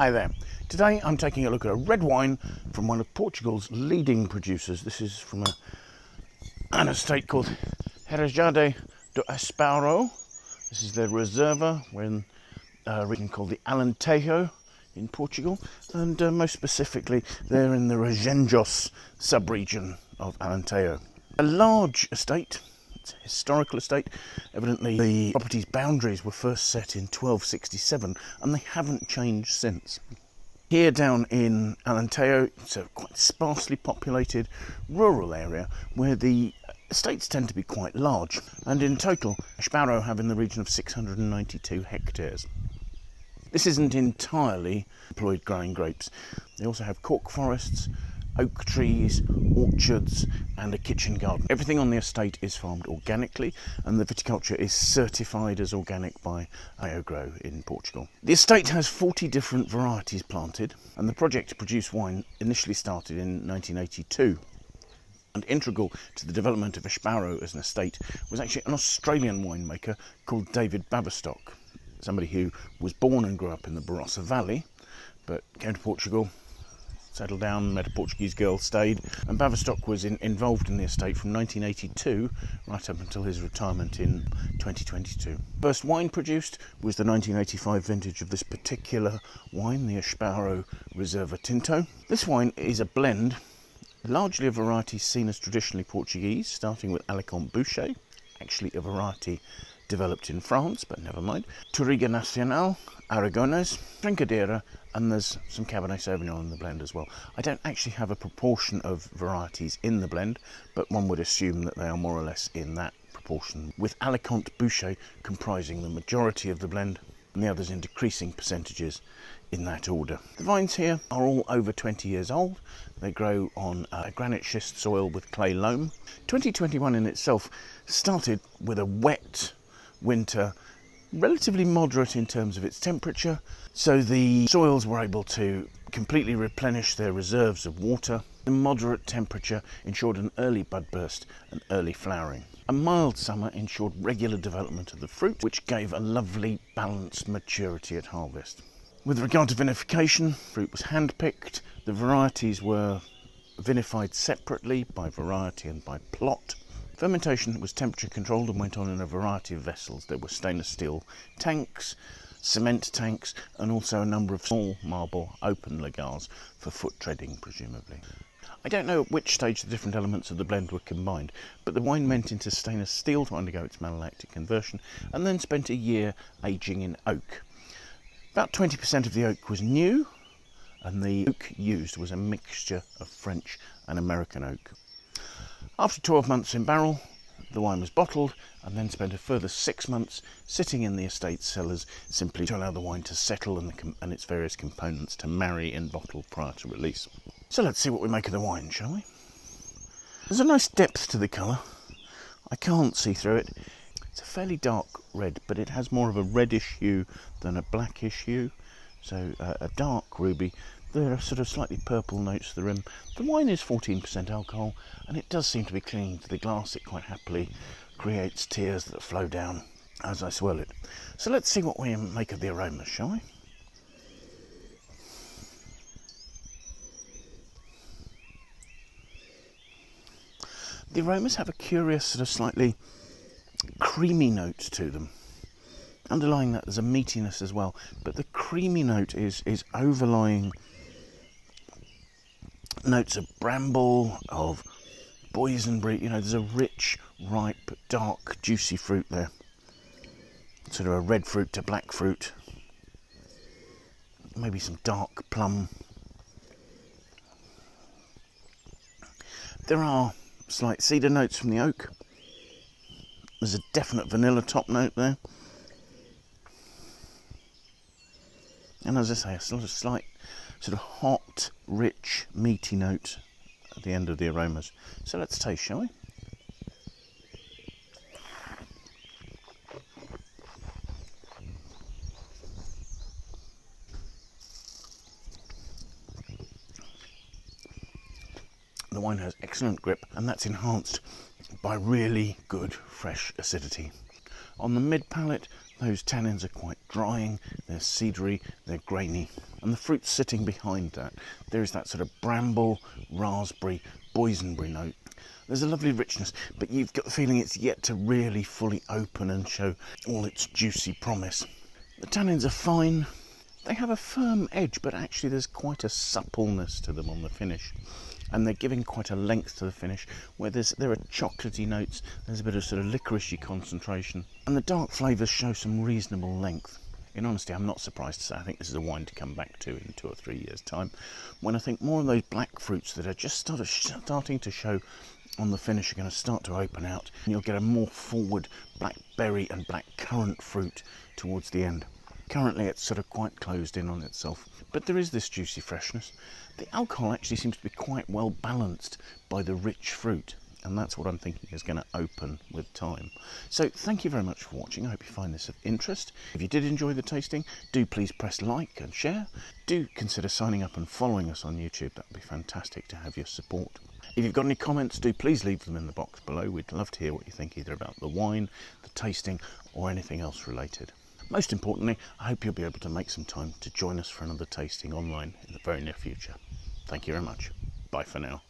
Hi there. Today I'm taking a look at a red wine from one of Portugal's leading producers. This is from an estate called Herdade de Esporão. This is their Reserva, in a region called the Alentejo in Portugal, and most specifically they're in the Reguengos sub-region of Alentejo. A large estate. It's a historical estate. Evidently the property's boundaries were first set in 1267 and they haven't changed since. Here down in Alentejo, it's a quite sparsely populated rural area where the estates tend to be quite large, and in total Esporao have in the region of 692 hectares. This isn't entirely employed growing grapes. They also have cork forests, oak trees, orchards and a kitchen garden. Everything on the estate is farmed organically, and the viticulture is certified as organic by Geographical in Portugal. The estate has 40 different varieties planted, and the project to produce wine initially started in 1982. And integral to the development of Esporao as an estate was actually an Australian winemaker called David Baverstock, somebody who was born and grew up in the Barossa Valley, but came to Portugal, settled down, met a Portuguese girl, stayed, and Baverstock was involved in the estate from 1982 right up until his retirement in 2022. First wine produced was the 1985 vintage of this particular wine, the Esporao Reserva Tinto. This wine is a blend, largely a variety seen as traditionally Portuguese, starting with Alentejo Boucher, actually a variety developed in France, but never mind. Touriga Nacional, Aragonés, Trincadeira, and there's some Cabernet Sauvignon in the blend as well. I don't actually have a proportion of varieties in the blend, but one would assume that they are more or less in that proportion, with Alentejo Boucher comprising the majority of the blend and the others in decreasing percentages in that order. The vines here are all over 20 years old. They grow on a granite schist soil with clay loam. 2021 in itself started with a wet winter, relatively moderate in terms of its temperature, so the soils were able to completely replenish their reserves of water. The moderate temperature ensured an early bud burst and early flowering. A mild summer ensured regular development of the fruit, which gave a lovely balanced maturity at harvest. With regard to vinification, fruit was hand-picked. The varieties were vinified separately by variety and by plot. Fermentation was temperature controlled and went on in a variety of vessels. There were stainless steel tanks, cement tanks, and also a number of small marble open lagars for foot treading, presumably. I don't know at which stage the different elements of the blend were combined, but the wine went into stainless steel to undergo its malolactic conversion and then spent a year aging in oak. About 20% of the oak was new, and the oak used was a mixture of French and American oak. After 12 months in barrel, the wine was bottled and then spent a further 6 months sitting in the estate cellars, simply to allow the wine to settle and its various components to marry in bottle prior to release. So let's see what we make of the wine, shall we? There's a nice depth to the colour. I can't see through it. It's a fairly dark red, but it has more of a reddish hue than a blackish hue, so a dark ruby. There are sort of slightly purple notes to the rim. The wine is 14% alcohol, and it does seem to be clinging to the glass. It quite happily creates tears that flow down as I swirl it. So let's see what we make of the aromas, shall we? The aromas have a curious sort of slightly creamy note to them. Underlying that there's a meatiness as well, but the creamy note is overlying notes of bramble, of boysenberry. There's a rich, ripe, dark, juicy fruit there. Sort of a red fruit to black fruit. Maybe some dark plum. There are slight cedar notes from the oak. There's a definite vanilla top note there. And as I say, a sort of slight, sort of hot, rich, meaty note at the end of the aromas. So let's taste, shall we? The wine has excellent grip, and that's enhanced by really good fresh acidity. On the mid palate, those tannins are quite drying, they're cedary, they're grainy. And the fruit sitting behind that, there is that sort of bramble, raspberry, boysenberry note. There's a lovely richness, but you've got the feeling it's yet to really fully open and show all its juicy promise. The tannins are fine. They have a firm edge, but actually there's quite a suppleness to them on the finish. And they're giving quite a length to the finish, where there are chocolatey notes, there's a bit of sort of licoricey concentration, and the dark flavours show some reasonable length. In honesty, I'm not surprised to say I think this is a wine to come back to in 2 or 3 years' time, when I think more of those black fruits that are just starting to show on the finish are going to start to open out, and you'll get a more forward black berry and black currant fruit towards the end. Currently it's sort of quite closed in on itself, but there is this juicy freshness. The alcohol actually seems to be quite well balanced by the rich fruit, and that's what I'm thinking is going to open with time. So thank you very much for watching. I hope you find this of interest. If you did enjoy the tasting, do please press like and share. Do consider signing up and following us on YouTube. That would be fantastic to have your support. If you've got any comments, do please leave them in the box below. We'd love to hear what you think either about the wine, the tasting, or anything else related. Most importantly, I hope you'll be able to make some time to join us for another tasting online in the very near future. Thank you very much. Bye for now.